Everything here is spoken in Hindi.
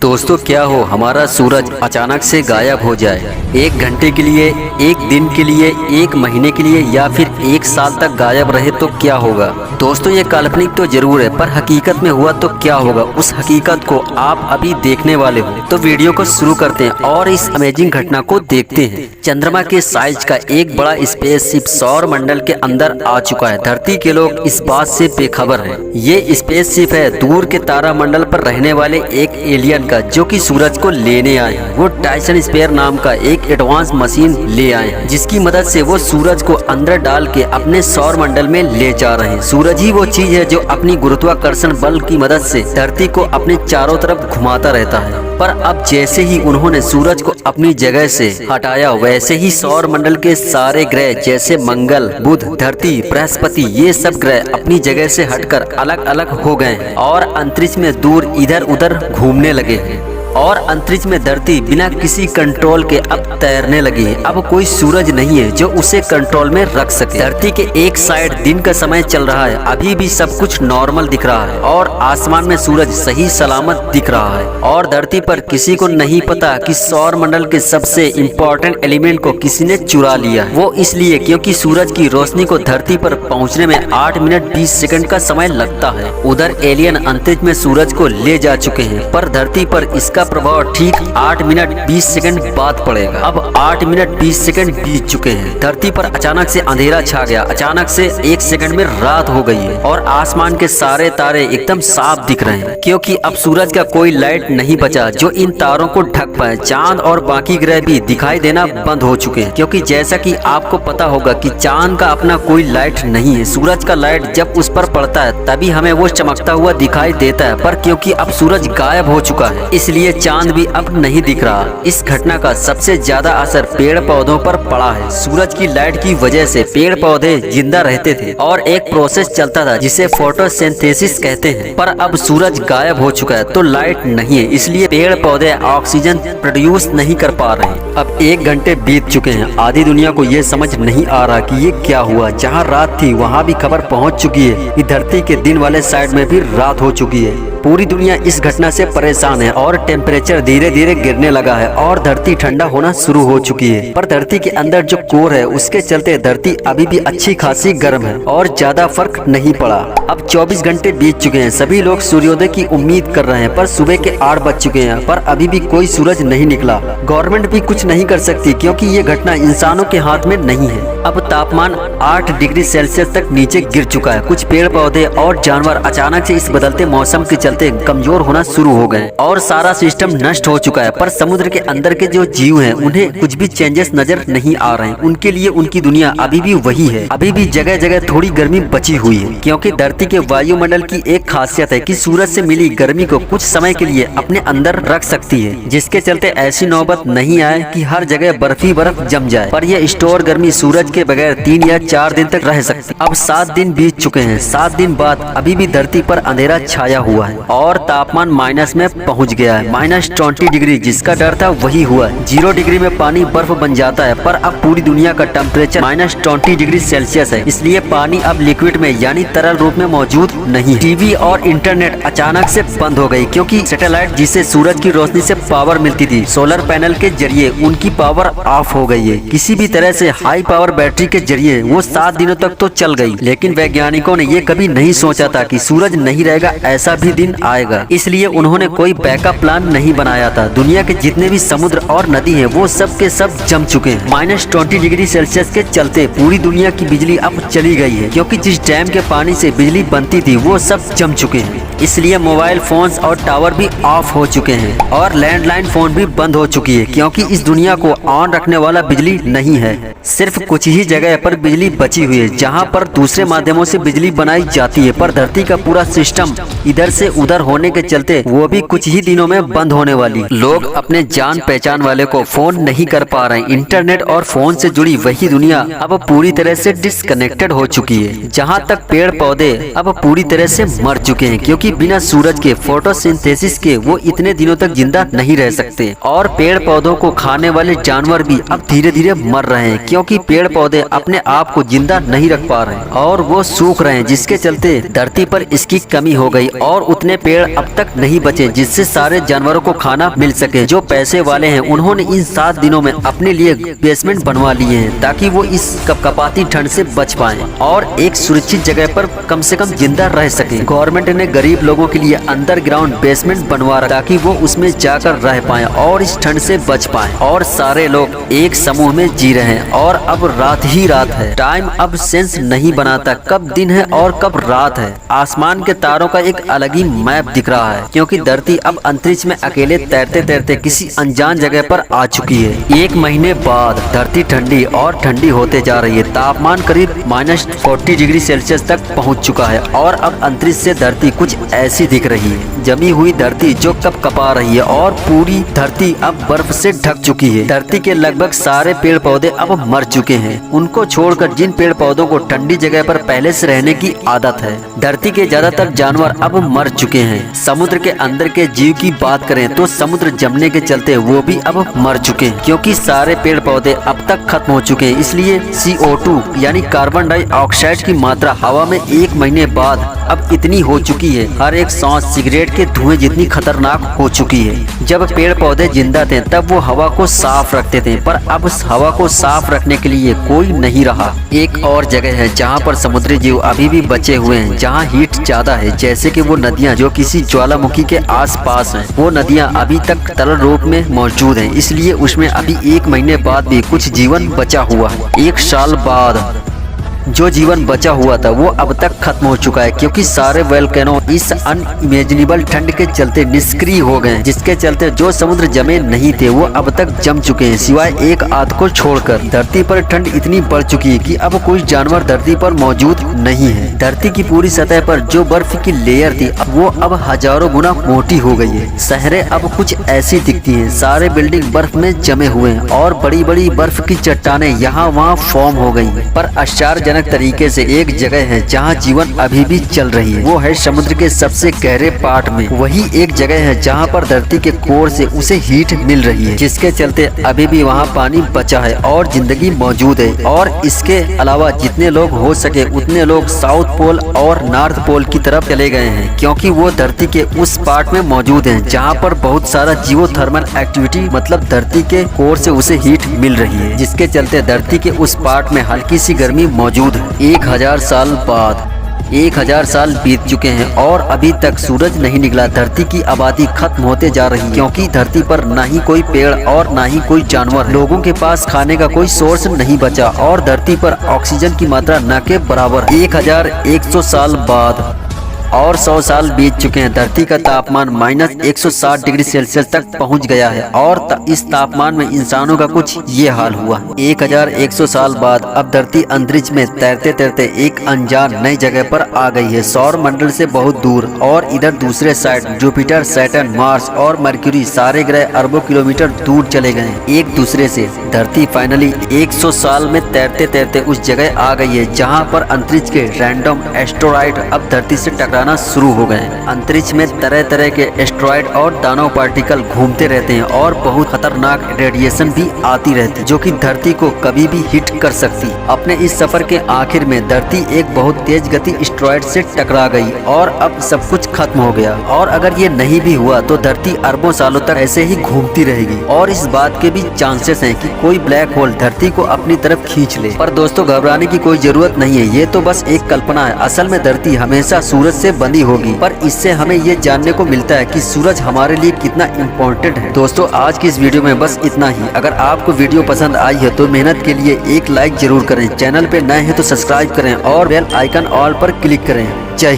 दोस्तों क्या हो हमारा सूरज अचानक से गायब हो जाए, 1 घंटे के लिए, 1 दिन के लिए, 1 महीने के लिए या फिर 1 साल तक गायब रहे तो क्या होगा। दोस्तों ये काल्पनिक तो जरूर है पर हकीकत में हुआ तो क्या होगा, उस हकीकत को आप अभी देखने वाले हो। तो वीडियो को शुरू करते हैं और इस अमेजिंग घटना को देखते हैं। चंद्रमा के साइज का एक बड़ा स्पेसशिप सौर मंडल के अंदर आ चुका है। धरती के लोग इस बात से बेखबर हैं। ये स्पेसशिप है दूर के तारा मंडल पर रहने वाले एक एलियन का, जो कि सूरज को लेने आए हैं। वो टाइसन स्पेयर नाम का एक एडवांस मशीन ले आए हैं, जिसकी मदद से वो सूरज को अंदर डाल के अपने सौर मंडल में ले जा रहे हैं। सूरज ही वो चीज है जो अपनी गुरुत्वाकर्षण बल की मदद से धरती को अपने चारों तरफ घुमाता रहता है। पर अब जैसे ही उन्होंने सूरज को अपनी जगह से हटाया, वैसे ही सौर मंडल के सारे ग्रह जैसे मंगल, बुध, धरती, बृहस्पति, ये सब ग्रह अपनी जगह से हटकर अलग अलग हो गए हैं और अंतरिक्ष में दूर इधर उधर घूमने लगे हैं। और अंतरिक्ष में धरती बिना किसी कंट्रोल के अब तैरने लगी है। अब कोई सूरज नहीं है जो उसे कंट्रोल में रख सके। धरती के एक साइड दिन का समय चल रहा है, अभी भी सब कुछ नॉर्मल दिख रहा है और आसमान में सूरज सही सलामत दिख रहा है। और धरती पर किसी को नहीं पता कि सौर मंडल के सबसे इम्पोर्टेंट एलिमेंट को किसी ने चुरा लिया। वो इसलिए क्योंकि सूरज की रोशनी को धरती पर पहुँचने में 8 मिनट 20 सेकंड का समय लगता है। उधर एलियन अंतरिक्ष में सूरज को ले जा चुके हैं, पर धरती पर इसका प्रभाव ठीक 8 मिनट 20 सेकंड बाद पड़ेगा। अब 8 मिनट 20 सेकंड बीत चुके हैं। धरती पर अचानक से अंधेरा छा गया। अचानक से 1 सेकंड में रात हो गई है और आसमान के सारे तारे एकदम साफ दिख रहे हैं, क्योंकि अब सूरज का कोई लाइट नहीं बचा जो इन तारों को ढक पाए। चांद और बाकी ग्रह भी दिखाई देना बंद हो चुके हैं, क्योंकि जैसा कि आपको पता होगा कि चांद का अपना कोई लाइट नहीं है। सूरज का लाइट जब उस पर पड़ता है तभी हमें वो चमकता हुआ दिखाई देता है, पर क्योंकि अब सूरज गायब हो चुका है इसलिए चांद भी अब नहीं दिख रहा। इस घटना का सबसे ज्यादा असर पेड़ पौधों पर पड़ा है। सूरज की लाइट की वजह से पेड़ पौधे जिंदा रहते थे और एक प्रोसेस चलता था जिसे फोटोसिंथेसिस कहते हैं। पर अब सूरज गायब हो चुका है तो लाइट नहीं है, इसलिए पेड़ पौधे ऑक्सीजन प्रोड्यूस नहीं कर पा रहे हैं। अब 1 घंटे बीत चुके हैं। आधी दुनिया को ये समझ नहीं आ रहा कि ये क्या हुआ। जहाँ रात थी वहाँ भी खबर पहुँच चुकी है कि धरती के दिन वाले साइड में भी रात हो चुकी है। पूरी दुनिया इस घटना से परेशान है और टेम्परेचर धीरे धीरे गिरने लगा है और धरती ठंडा होना शुरू हो चुकी है। पर धरती के अंदर जो कोर है उसके चलते धरती अभी भी अच्छी खासी गर्म है और ज्यादा फर्क नहीं पड़ा। अब 24 घंटे बीत चुके हैं। सभी लोग सूर्योदय की उम्मीद कर रहे हैं, पर सुबह के 8 बज चुके हैं पर अभी भी कोई सूरज नहीं निकला। गवर्नमेंट भी कुछ नहीं कर सकती क्योंकि ये घटना इंसानों के हाथ में नहीं है। अब तापमान 8 डिग्री सेल्सियस तक नीचे गिर चुका है। कुछ पेड़ पौधे और जानवर अचानक से इस बदलते मौसम के चलते कमजोर होना शुरू हो गए और सारा सिस्टम नष्ट हो चुका है। पर समुद्र के अंदर के जो जीव हैं उन्हें कुछ भी चेंजेस नजर नहीं आ रहे हैं। उनके लिए उनकी दुनिया अभी भी वही है। अभी भी जगह जगह थोड़ी गर्मी बची हुई है, क्योंकि धरती के वायुमंडल की एक खासियत है कि सूरज से मिली गर्मी को कुछ समय के लिए अपने अंदर रख सकती है, जिसके चलते ऐसी नौबत नहीं आए कि हर जगह बर्फ ही बर्फ जम जाए। पर यह स्टोर गर्मी सूरज के बगैर 3 या 4 दिन तक रह सकती। अब 7 दिन बीत चुके हैं। 7 दिन बाद अभी भी धरती पर अंधेरा छाया हुआ है और तापमान माइनस में पहुंच गया है। -20 डिग्री जिसका डर था वही हुआ। 0 डिग्री में पानी बर्फ बन जाता है, पर अब पूरी दुनिया का टेम्परेचर -20 डिग्री सेल्सियस है, इसलिए पानी अब लिक्विड में यानी तरल रूप में मौजूद नहीं है। टीवी और इंटरनेट अचानक से बंद हो गई, क्योंकि सैटेलाइट जिससे सूरज की रोशनी से पावर मिलती थी, सोलर पैनल के जरिए उनकी पावर ऑफ हो गई है। किसी भी तरह से हाई पावर बैटरी के जरिए वो 7 दिनों तक तो चल गई, लेकिन वैज्ञानिकों ने ये कभी नहीं सोचा था कि सूरज नहीं रहेगा, ऐसा भी दिन आएगा। इसलिए उन्होंने कोई बैकअप प्लान नहीं बनाया था। दुनिया के जितने भी समुद्र और नदी हैं वो सब के सब जम चुके हैं। -20 डिग्री सेल्सियस के चलते पूरी दुनिया की बिजली अब चली गई है, क्योंकि जिस डैम के पानी से बिजली बनती थी वो सब जम चुके हैं। इसलिए मोबाइल फोन्स और टावर भी ऑफ हो चुके हैं और लैंडलाइन फोन भी बंद हो चुकी है, क्योंकि इस दुनिया को ऑन रखने वाला बिजली नहीं है। सिर्फ कुछ ही जगह पर बिजली बची हुई है जहाँ पर दूसरे माध्यमों से बिजली बनाई जाती है, पर धरती का पूरा सिस्टम इधर से उधर होने के चलते वो भी कुछ ही दिनों में बंद होने वाली। लोग अपने जान पहचान वाले को फोन नहीं कर पा रहे हैं। इंटरनेट और फोन से जुड़ी वही दुनिया अब पूरी तरह से डिस्कनेक्टेड हो चुकी है। जहाँ तक पेड़ पौधे अब पूरी तरह से मर चुके हैं, क्योंकि बिना सूरज के फोटोसिंथेसिस के वो इतने दिनों तक जिंदा नहीं रह सकते। और पेड़ पौधों को खाने वाले जानवर भी अब धीरे धीरे मर रहे हैं, क्योंकि पेड़ पौधे अपने आप को जिंदा नहीं रख पा रहे हैं और वो सूख रहे हैं, जिसके चलते धरती पर इसकी कमी हो गई और उतने पेड़ अब तक नहीं बचे जिससे सारे जानवरों को खाना मिल सके। जो पैसे वाले हैं उन्होंने इन 7 दिनों में अपने लिए बेसमेंट बनवा लिए हैं ताकि वो इस कपकपाती ठंड से बच पाएं और एक सुरक्षित जगह पर कम से कम जिंदा रह सके। गवर्नमेंट ने गरीब लोगों के लिए अंडरग्राउंड बेसमेंट बनवा रखा ताकि वो उसमें जाकर रह पाएं और इस ठंड से बच पाएं। और सारे लोग एक समूह में जी रहे हैं और अब रात ही रात है। टाइम अब सेंस नहीं बनाता कब दिन है और कब रात है। आसमान के तारों का एक अलग ही मैप दिख रहा है क्योंकि धरती अब अंतरिक्ष में अकेले तैरते तैरते किसी अनजान जगह पर आ चुकी है। 1 महीने बाद धरती ठंडी और ठंडी होते जा रही है। तापमान करीब -40 डिग्री सेल्सियस तक पहुंच चुका है और अब अंतरिक्ष से धरती कुछ ऐसी दिख रही है। जमी हुई धरती जो कब कपा रही है और पूरी धरती अब बर्फ से ढक चुकी है। धरती के लगभग सारे पेड़ पौधे अब मर चुके हैं। उनको छोड़कर जिन पेड़ पौधों को ठंडी जगह पर पहले से रहने की आदत है, धरती के ज्यादातर जानवर अब मर चुके हैं। समुद्र के अंदर के जीव की बात करें तो समुद्र जमने के चलते वो भी अब मर चुके हैं क्योंकि सारे पेड़ पौधे अब तक खत्म हो चुके हैं। इसलिए CO2 यानी कार्बन डाइऑक्साइड की मात्रा हवा में 1 महीने बाद अब इतनी हो चुकी है, हर एक सांस सिगरेट के धुएं जितनी खतरनाक हो चुकी है। जब पेड़ पौधे जिंदा थे तब वो हवा को साफ रखते थे, पर अब हवा को साफ रखने के लिए कोई नहीं रहा। एक और जगह है जहाँ पर समुद्री जीव अभी भी बचे हुए हैं, जहाँ हीट ज्यादा है, जैसे कि वो नदियाँ जो किसी ज्वालामुखी के आसपास हैं। वो नदियाँ अभी तक तरल रूप में मौजूद हैं, इसलिए उसमें अभी 1 महीने बाद भी कुछ जीवन बचा हुआ है। 1 साल बाद जो जीवन बचा हुआ था वो अब तक खत्म हो चुका है क्योंकि सारे वोल्केनो इस अनइमेजिनेबल ठंड के चलते निष्क्रिय हो गए, जिसके चलते जो समुद्र जमे नहीं थे वो अब तक जम चुके हैं, सिवाय एक आध को छोड़कर। धरती पर ठंड इतनी बढ़ चुकी है कि अब कोई जानवर धरती पर मौजूद नहीं है। धरती की पूरी सतह पर जो बर्फ की लेयर थी वो अब हजारों गुना मोटी हो गई है। शहरें अब कुछ ऐसी दिखती है, सारे बिल्डिंग बर्फ में जमे हुए हैं और बड़ी बड़ी बर्फ की चट्टानें यहाँ वहाँ फॉर्म हो गई है। पर आश्चर्यजनक तरीके से एक जगह है जहाँ जीवन अभी भी चल रही है, वो है समुद्र के सबसे गहरे पार्ट में। वही एक जगह है जहाँ पर धरती के कोर से उसे हीट मिल रही है, जिसके चलते अभी भी वहाँ पानी बचा है और जिंदगी मौजूद है। और इसके अलावा जितने लोग हो सके उतने लोग साउथ पोल और नॉर्थ पोल की तरफ चले गए हैं क्योंकि वो धरती के उस पार्ट में मौजूद है जहाँ पर बहुत सारा जियोथर्मल एक्टिविटी, मतलब धरती के कोर से उसे हीट मिल रही है, जिसके चलते धरती के उस पार्ट में हल्की सी गर्मी मौजूद। 1000 साल बाद 1000 साल बीत चुके हैं और अभी तक सूरज नहीं निकला। धरती की आबादी खत्म होते जा रही है क्योंकि धरती पर ना ही कोई पेड़ और ना ही कोई जानवर। लोगों के पास खाने का कोई सोर्स नहीं बचा और धरती पर ऑक्सीजन की मात्रा न के बराबर। 1100 साल बाद और 100 साल बीत चुके हैं। धरती का तापमान -160 डिग्री सेल्सियस तक पहुंच गया है और इस तापमान में इंसानों का कुछ ये हाल हुआ। 1100 साल बाद अब धरती अंतरिक्ष में तैरते तैरते एक अनजान नई जगह पर आ गई है, सौर मंडल से बहुत दूर। और इधर दूसरे साइड जुपिटर, सैटर्न, मार्स और मरक्यूरी सारे ग्रह अरबों किलोमीटर दूर चले गए एक दूसरे से। धरती फाइनली 100 साल में तैरते तैरते उस जगह आ गई है जहाँ पर अंतरिक्ष के रैंडम एस्टेरॉइड अब धरती से टकरा शुरू हो गए। अंतरिक्ष में तरह तरह के एस्टेरॉइड और दानव पार्टिकल घूमते रहते हैं और बहुत खतरनाक रेडिएशन भी आती रहती है जो कि धरती को कभी भी हिट कर सकती। अपने इस सफर के आखिर में धरती एक बहुत तेज गति एस्टेरॉइड से टकरा गई और अब सब कुछ खत्म हो गया। और अगर ये नहीं भी हुआ तो धरती अरबों सालों तक ऐसे ही घूमती रहेगी और इस बात के भी चांसेस हैं कि कोई ब्लैक होल धरती को अपनी तरफ खींच ले। पर दोस्तों घबराने की कोई जरूरत नहीं है, ये तो बस एक कल्पना है। असल में धरती हमेशा सूरज से बंधी होगी, पर इससे हमें ये जानने को मिलता है कि सूरज हमारे लिए कितना इम्पोर्टेंट है। दोस्तों आज की इस वीडियो में बस इतना ही। अगर आपको वीडियो पसंद आई है तो मेहनत के लिए एक लाइक जरूर करें, चैनल पे नए हैं तो सब्सक्राइब करें और बेल आइकन ऑल पर क्लिक करें। जय